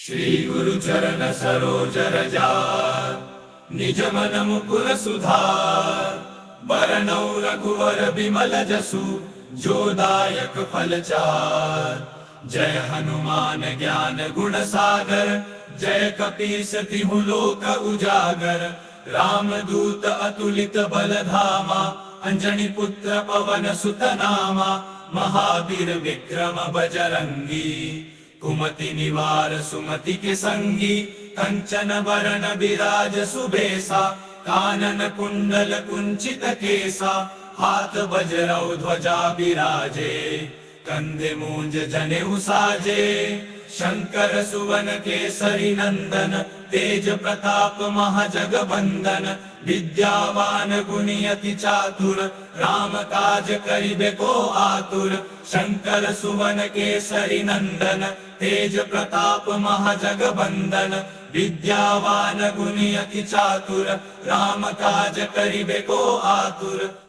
श्री गुरु चरण सरोज रजार, निज मन मुकुर सुधार। बरनौ रघुवर बिमल जसु, जो दायक फल चार। जय हनुमान ज्ञान गुण सागर, जय कपीस तिहु लोक उजागर। रामदूत अतुलित बल धामा, अंजनी पुत्र पवन सुत नामा। महावीर विक्रम बजरंगी, कुमति निवार सुमति के संगी। कंचन बरन बिराज सुबेसा, कानन कुंडल कुंचित केसा। हाथ वज्रौ ध्वजा बिराजे, कंधे मूंज जनेऊ साजे। शंकर सुवन केसरी नंदन, तेज प्रताप महाजगबंदन। विद्यावान गुणी अति चातुर, राम काज करिबे को आतुर। शंकर सुवन केसरी नंदन, तेज प्रताप महाजगबंदन। विद्यावान गुणी अति चातुर, राम काज करिबे को आतुर।